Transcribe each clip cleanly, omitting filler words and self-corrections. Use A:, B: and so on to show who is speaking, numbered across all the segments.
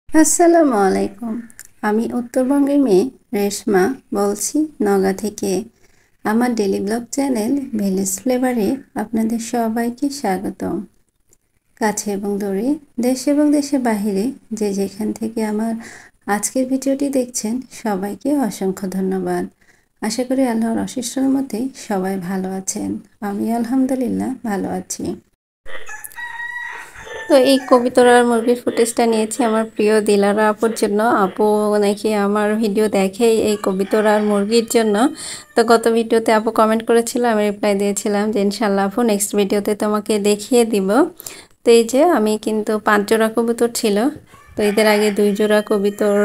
A: আসসালামু আলাইকুম। আমি উত্তরবঙ্গের মেয়ে রেশমা বলছি নওগাঁ থেকে। আমার ডেলি ব্লগ চ্যানেল ভিলেজ ফ্লেভারে আপনাদের সবাইকে স্বাগতম। কাছে এবং দূরে, দেশ এবং দেশের বাহিরে যে যেখান থেকে আমার আজকের ভিডিওটি দেখছেন সবাইকে অসংখ্য ধন্যবাদ। আশা করি আল্লাহর অশেষ রহমতে সবাই ভালো আছেন। আমি আলহামদুলিল্লাহ ভালো আছি। তো এই কবিতরার মুরগির ফুটেজটা নিয়েছি আমার প্রিয় দিলারা আপুর জন্য। আপু নাকি আমার ভিডিও দেখেই এই কবিতরার মুরগির জন্য। তো গত ভিডিওতে আপু কমেন্ট করেছিল, আমি রিপ্লাই দিয়েছিলাম যে ইনশাল্লাহ আপু নেক্সট ভিডিওতে তোমাকে দেখিয়ে দিব। তো এই যে আমি কিন্তু 5 জোড়া কবুতর ছিল, তো এদের আগে 2 জোড়া কবুতর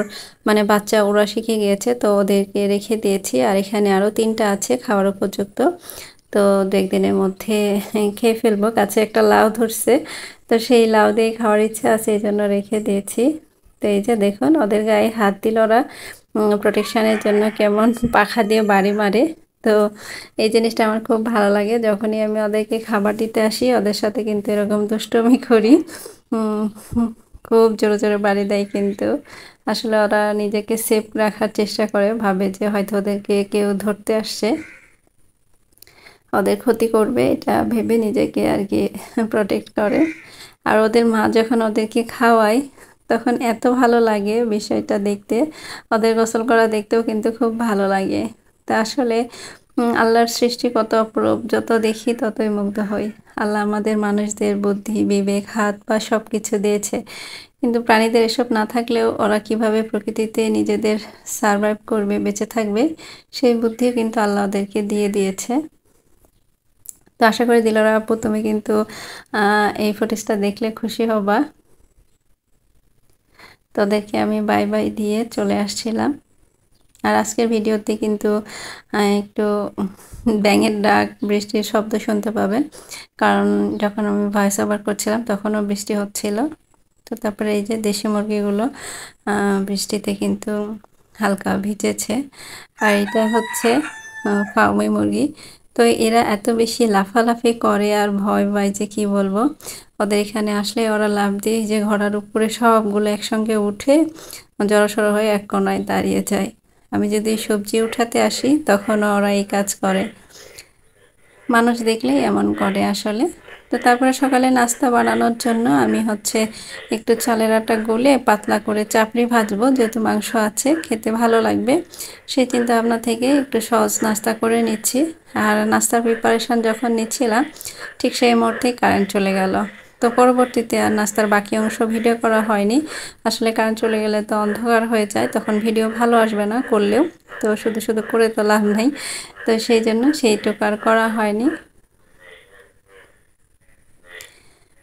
A: মানে বাচ্চা ওরা শিখে গিয়েছে, তো ওদেরকে রেখে দিয়েছি। আর এখানে আরও 3টা আছে খাওয়ার উপযুক্ত, তো 2-1 দিনের মধ্যে খেয়ে ফেলবো। কাছে একটা লাউ ধরছে, তো সেই লাউ দিয়ে খাওয়ার ইচ্ছা আছে, এই জন্য রেখে দিয়েছি। তো এই যে দেখুন ওদের গায়ে হাত দিল ওরা প্রোটেকশানের জন্য, কেমন পাখা দিয়ে বাড়ি মারে। তো এই জিনিসটা আমার খুব ভালো লাগে। যখনই আমি ওদেরকে খাবার দিতে আসি ওদের সাথে কিন্তু এরকম দুষ্টুমি করি, খুব জোরে জোরে বাড়ি দেয়। কিন্তু আসলে ওরা নিজেকে সেফ রাখার চেষ্টা করে, ভাবে যে হয়তো ওদেরকে কেউ ধরতে আসছে, ওদের ক্ষতি করবে, এটা ভেবে নিজেকে আর কি প্রোটেক্ট করে। আর ওদের মা যখন ওদেরকে খাওয়ায় তখন এত ভালো লাগে বিষয়টা দেখতে, ওদের গোসল করা দেখতেও কিন্তু খুব ভালো লাগে। তা আসলে আল্লাহর সৃষ্টি কত অপরূপ, যত দেখি ততই মুগ্ধ হই। আল্লাহ আমাদের মানুষদের বুদ্ধি, বিবেক, হাত পা সব কিছু দিয়েছে, কিন্তু প্রাণীদের এসব না থাকলেও ওরা কিভাবে প্রকৃতিতে নিজেদের সারভাইভ করবে, বেঁচে থাকবে, সেই বুদ্ধিও কিন্তু আল্লাহ ওদেরকে দিয়ে দিয়েছে। তো আশা করি দিলারা আপু তুমি কিন্তু এই ফুটেজটা দেখলে খুশি হবা। তোদেরকে আমি বাই বাই দিয়ে চলে আসছিলাম। আর আজকের ভিডিওতে কিন্তু একটু ব্যাঙের ডাক, বৃষ্টির শব্দ শুনতে পাবেন, কারণ যখন আমি ভয়েস ওভার করছিলাম তখনও বৃষ্টি হচ্ছিল। তো তারপরে এই যে দেশি মুরগিগুলো বৃষ্টিতে কিন্তু হালকা ভিজেছে। আর এটা হচ্ছে ফার্মি মুরগি। তো এরা এত বেশি লাফালাফি করে আর ভয় পায় যে কি বলবো। ওদের এখানে আসলে ওরা লাফ দিয়ে যে ঘোড়ার উপরে সবগুলো একসঙ্গে উঠে জড়সড় হয়ে এক কোনায় দাঁড়িয়ে যায়। আমি যদি সবজি উঠাতে আসি তখনও ওরা এই কাজ করে, মানুষ দেখলেই এমন করে আসলে। তো তারপরে সকালে নাস্তা বানানোর জন্য আমি হচ্ছে একটু চালের আটা গুলে পাতলা করে চাপড়ি ভাজবো, যেহেতু মাংস আছে খেতে ভালো লাগবে, সেই চিন্তা ভাবনা থেকে একটু সহজ নাস্তা করে নিচ্ছি। আর নাস্তার প্রিপারেশন যখন নিচ্ছিলাম ঠিক সেই মুহূর্তেই কারেন্ট চলে গেল। তো পরবর্তীতে আর নাস্তার বাকি অংশ ভিডিও করা হয়নি, আসলে কারেন্ট চলে গেলে তো অন্ধকার হয়ে যায়, তখন ভিডিও ভালো আসবে না করলেও। তো শুধু শুধু করে তো লাভ নেই, তো সেই জন্য সেইটুকু আর করা হয়নি।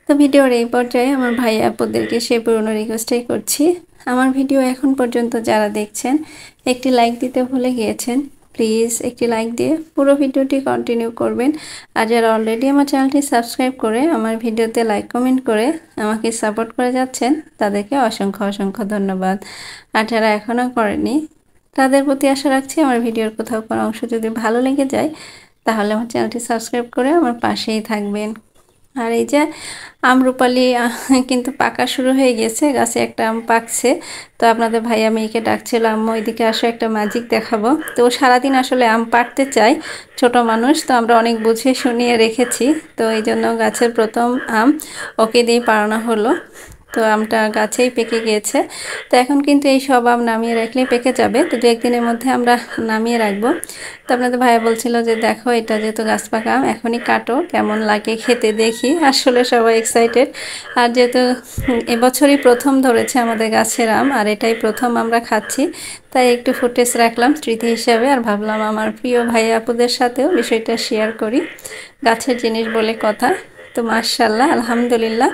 A: তো ভিডিওর এই পর্যায়ে আমার ভাই আপুদেরকে সেই পুরনো রিকোয়েস্টই করছি, আমার ভিডিও এখন পর্যন্ত যারা দেখছেন একটি লাইক দিতে ভুলে গিয়েছেন, প্লিজ একটি লাইক দিয়ে পুরো ভিডিওটি কন্টিনিউ করবেন। আর যারা অলরেডি আমার চ্যানেলটি সাবস্ক্রাইব করে আমার ভিডিওতে লাইক কমেন্ট করে আমাকে সাপোর্ট করে যাচ্ছেন তাদেরকে অসংখ্য অসংখ্য ধন্যবাদ। আর যারা এখনও করেনি তাদের প্রতি আশা রাখছি আমার ভিডিওর কোথাও কোনো অংশ যদি ভালো লেগে যায় তাহলে আমার চ্যানেলটি সাবস্ক্রাইব করে আমার পাশেই থাকবেন। আর এই যে আমরুপালি কিন্তু পাকা শুরু হয়ে গেছে, গাছে একটা আম পাকছে। তো আপনাদের ভাইয়া মেয়েকে ডাকছিল, আম্মু ওইদিকে আসো একটা ম্যাজিক দেখাবো। তো ও সারাদিন আসলে আম পাড়তে চায়, ছোট মানুষ তো, আমরা অনেক বুঝিয়ে শুনিয়ে রেখেছি। তো এই জন্য গাছের প্রথম আম ওকে দিয়ে পাড়ানো হলো। তো আমটা গাছেই পেকে গিয়েছে, তো এখন কিন্তু এই সব আম নামিয়ে রাখলেই পেকে যাবে। তো 2-1 দিনের মধ্যে আমরা নামিয়ে রাখবো। তো আপনাদের ভাইয়া বলছিল যে দেখো এটা যেহেতু গাছ পাকা আম এখনই কাটো, কেমন লাগে খেতে দেখি। আসলে সবাই এক্সাইটেড, আর যেহেতু এবছরই প্রথম ধরেছে আমাদের গাছের আম আর এটাই প্রথম আমরা খাচ্ছি, তাই একটু ফুটেজ রাখলাম স্মৃতি হিসাবে। আর ভাবলাম আমার প্রিয় ভাই আপুদের সাথেও বিষয়টা শেয়ার করি, গাছের জিনিস বলে কথা। তো মাশাআল্লাহ আলহামদুলিল্লাহ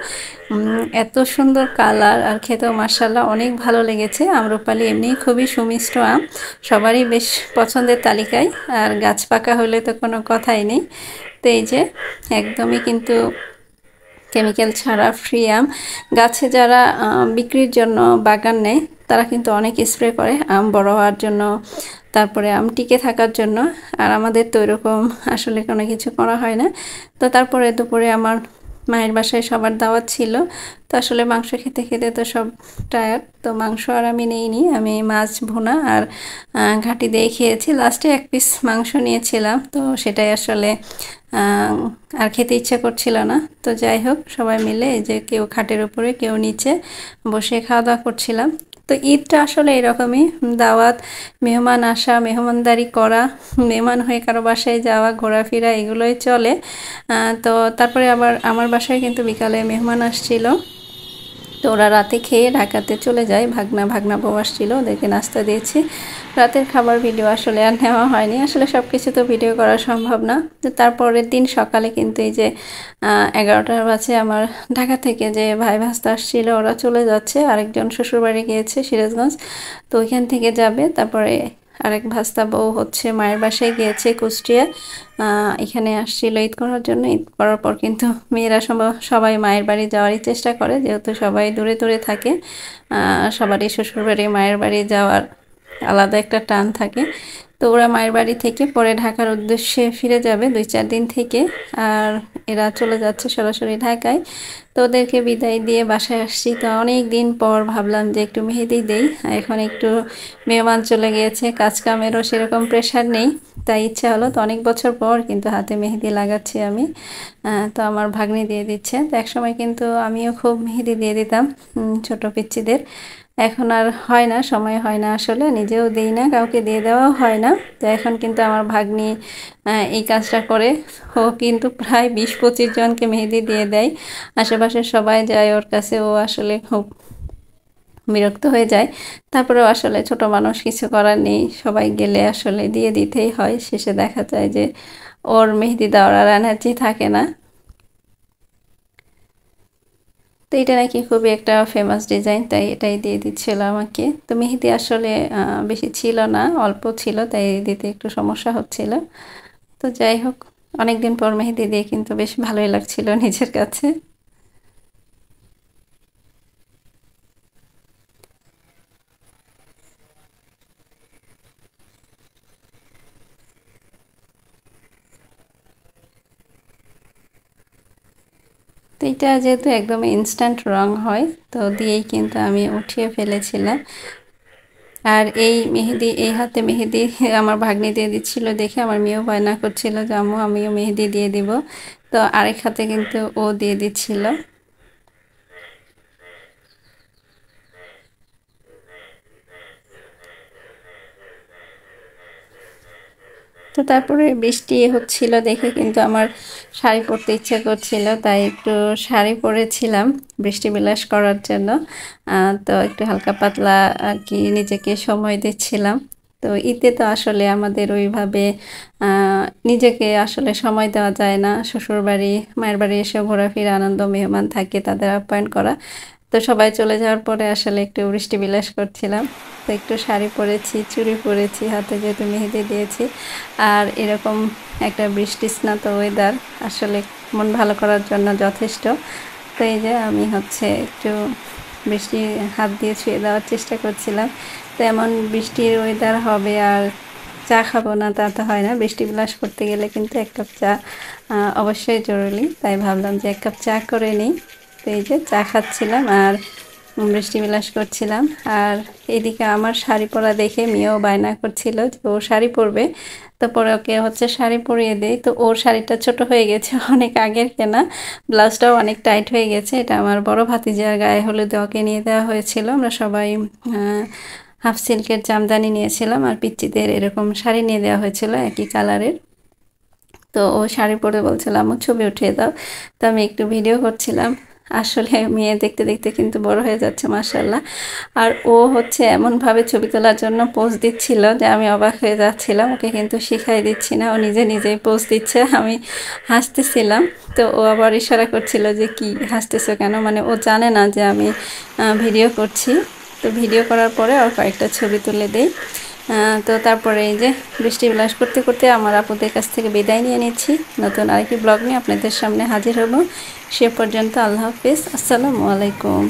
A: এত সুন্দর কালার আর খেতেও মাশাআল্লাহ অনেক ভালো লেগেছে। আম্রপালি এমনি খুবই সুমিষ্ট আম, সবারই বেশ পছন্দের তালিকায়, আর গাছ পাকা হলে তো কোনো কথাই নেই। তো এই যে একদমই কিন্তু কেমিক্যাল ছাড়া ফ্রি আম। গাছে যারা বিক্রির জন্য বাগান নেয় তারা কিন্তু অনেক স্প্রে করে আম বড় হওয়ার জন্য, তারপরে আম টিকে থাকার জন্য। আর আমাদের তো এরকম আসলে কোনো কিছু করা হয় না। তো তারপরে দুপুরে আমার মায়ের বাসায় সবার দাওয়াত ছিল, তো আসলে মাংস খেতে খেতে তো সব টায়ার্ড, তো মাংস আর আমি নিইনি, আমি মাছ ভুনা আর ঘাটি দিয়ে খেয়েছি। লাস্টে এক পিস মাংস নিয়েছিলাম, তো সেটাই আসলে আর খেতে ইচ্ছা করছিল না। তো যাই হোক, সবাই মিলে এই যে কেউ খাটের উপরে কেউ নিচে বসে খাওয়া দাওয়া করছিলাম। তো ঈদটা আসলে এরকমই, দাওয়াত, মেহমান আসা, মেহমানদারি করা, মেহমান হয়ে কারো বাসায় যাওয়া, ঘোরাফেরা, এগুলোই চলে। তো তারপরে আবার আমার বাসায় কিন্তু বিকালে মেহমান আসছিল, তো ওরা রাতে খেয়ে ঢাকাতে চলে যায়। ভাগনা বউ আসছিল, ওদেরকে নাস্তা দিয়েছি। রাতের খাবার ভিডিও আসলে আর নেওয়া হয়নি, আসলে সব কিছু তো ভিডিও করা সম্ভব না। তো তারপরের দিন সকালে কিন্তু এই যে 11টার বাজে আমার ঢাকা থেকে যে ভাই ভাস্তা আসছিল ওরা চলে যাচ্ছে, আরেকজন শ্বশুরবাড়ি গিয়েছে সিরাজগঞ্জ, তো ওইখান থেকে যাবে। তারপরে আরেক ভাস্তা বউ হচ্ছে মায়ের বাসায় গিয়েছে কুষ্টিয়া, এখানে আসছিল ঈদ করার জন্য। ঈদ করার পর কিন্তু মেয়েরা সবাই মায়ের বাড়ি যাওয়ারই চেষ্টা করে, যেহেতু সবাই দূরে দূরে থাকে, সবারই শ্বশুরবাড়ি মায়ের বাড়ি যাওয়ার আলাদা একটা টান থাকে। তো ওরা মায়ের বাড়ি থেকে পরে ঢাকার উদ্দেশ্যে ফিরে যাবে 2-4 দিন থেকে, আর এরা চলে যাচ্ছে সরাসরি ঢাকায়। তো ওদেরকে বিদায় দিয়ে বাসায় আসছি। তো অনেক দিন পর ভাবলাম যে একটু মেহেদি দেই, এখন একটু মেহমান চলে গিয়েছে, কাজ কামেরও সেরকম প্রেশার নেই, তাই ইচ্ছা হলো। তো অনেক বছর পর কিন্তু হাতে মেহেদি লাগাচ্ছি আমি। তো আমার ভাগ্নি দিয়ে দিচ্ছে। তো একসময় কিন্তু আমিও খুব মেহেদি দিয়ে দিতাম ছোট পিচ্চিদের, এখন আর হয় না, সময় হয় না, আসলে নিজেও দিই না, কাউকে দিয়ে দেওয়াও হয় না। তো এখন কিন্তু আমার ভাগ্নি এই কাজটা করে, ও কিন্তু প্রায় 20-25 জনকে মেহেদি দিয়ে দেয়। আশেপাশের সবাই যায় ওর কাছে, ও আসলে খুব বিরক্ত হয়ে যায়। তারপরেও আসলে ছোট মানুষ, কিছু করার নেই, সবাই গেলে আসলে দিয়ে দিতেই হয়। শেষে দেখা যায় যে ওর মেহেদি দেওয়ার আর এনার্জি থাকে না। তো এটা নাকি খুবই একটা ফেমাস ডিজাইন, তাই এটাই দিয়ে দিচ্ছিল আমাকে। তো মেহেদি আসলে বেশি ছিল না, অল্প ছিল, তাই দিতে একটু সমস্যা হচ্ছিল। তো যাই হোক, অনেকদিন পর মেহেদি দিয়ে কিন্তু বেশ ভালোই লাগছিল নিজের কাছে। তো এটা যেহেতু একদম ইনস্ট্যান্ট রং হয়, তো দিয়েই কিন্তু আমি উঠিয়ে ফেলেছিলাম। আর এই মেহেদি, এই হাতে মেহেদি আমার ভাগ্নি দিয়ে দিচ্ছিল দেখে আমার মেয়েও বায়না করছিল যে আম্মু আমিও মেহেদি দিয়ে দিব। তো আরেক হাতে কিন্তু ও দিয়ে দিচ্ছিল। তো তারপরে বৃষ্টি হচ্ছিল দেখে কিন্তু আমার শাড়ি পরতে ইচ্ছা করছিল, তাই একটু শাড়ি পরেছিলাম বৃষ্টি বিলাস করার জন্য। তো একটু হালকা পাতলা আর কি নিজেকে সময় দিচ্ছিলাম। তো ঈদে তো আসলে আমাদের ওইভাবে নিজেকে আসলে সময় দেওয়া যায় না, শ্বশুরবাড়ি মায়ের বাড়ি এসে ঘোরাফেরা, আনন্দ, মেহমান থাকে তাদের আপ্যায়ন করা। তো সবাই চলে যাওয়ার পরে আসলে একটু বৃষ্টি বিলাস করছিলাম। তো একটু শাড়ি পরেছি, চুড়ি পরেছি, হাতে যেহেতু মেহেদি দিয়েছি, আর এরকম একটা বৃষ্টি স্নাত ওয়েদার আসলে মন ভালো করার জন্য যথেষ্ট। তো এই যে আমি হচ্ছে একটু বৃষ্টি হাত দিয়ে ছুঁয়ে দেওয়ার চেষ্টা করছিলাম। তো এমন বৃষ্টির ওয়েদার হবে আর চা খাবো না তা তো হয় না, বৃষ্টি বিলাস করতে গেলে কিন্তু 1 কাপ চা অবশ্যই জরুরি, তাই ভাবলাম যে 1 কাপ চা করে নিই। তো এই যে চা খাচ্ছিলাম আর বৃষ্টি বিলাস করছিলাম। আর এদিকে আমার শাড়ি পরা দেখে মেয়েও বায়না করছিল যে ও শাড়ি পরবে, তো পরে ওকে হচ্ছে শাড়ি পরিয়ে দেই। তো ওর শাড়িটা ছোট হয়ে গেছে, অনেক আগের কেনা, ব্লাউজটাও অনেক টাইট হয়ে গেছে। এটা আমার বড় ভাতিজার গায়ে হলুদে ওকে নিয়ে দেওয়া হয়েছিল, আমরা সবাই হাফ সিল্কের জামদানি নিয়েছিলাম, আর পিচ্চিদের এরকম শাড়ি নিয়ে দেওয়া হয়েছিল একই কালারের। তো ও শাড়ি পরে বলছিলাম ও ছবি উঠিয়ে দাও, তো আমি একটু ভিডিও করছিলাম। আসলে মেয়ে দেখতে দেখতে কিন্তু বড় হয়ে যাচ্ছে মাশাআল্লাহ। আর ও হচ্ছে এমনভাবে ছবি তোলার জন্য পোজ দিচ্ছিল যে আমি অবাক হয়ে যাচ্ছিলাম, ওকে কিন্তু শিখাই দিচ্ছি না, ও নিজে নিজেই পোজ দিচ্ছে, আমি হাসতেছিলাম। তো ও আবার ইশারা করছিল যে কি হাসতেছো কেন, মানে ও জানে না যে আমি ভিডিও করছি। তো ভিডিও করার পরে আর কয়েকটা ছবি তুলে দেই। তো তারপরে এই যে বৃষ্টি বিলাস করতে করতে আমার আপুদের কাছ থেকে বিদায় নিয়ে নিচ্ছি। নতুন আরেকটি ব্লগ নিয়ে আপনাদের সামনে হাজির হব। সে পর্যন্ত আল্লাহ হাফিজ, আসসালামু আলাইকুম।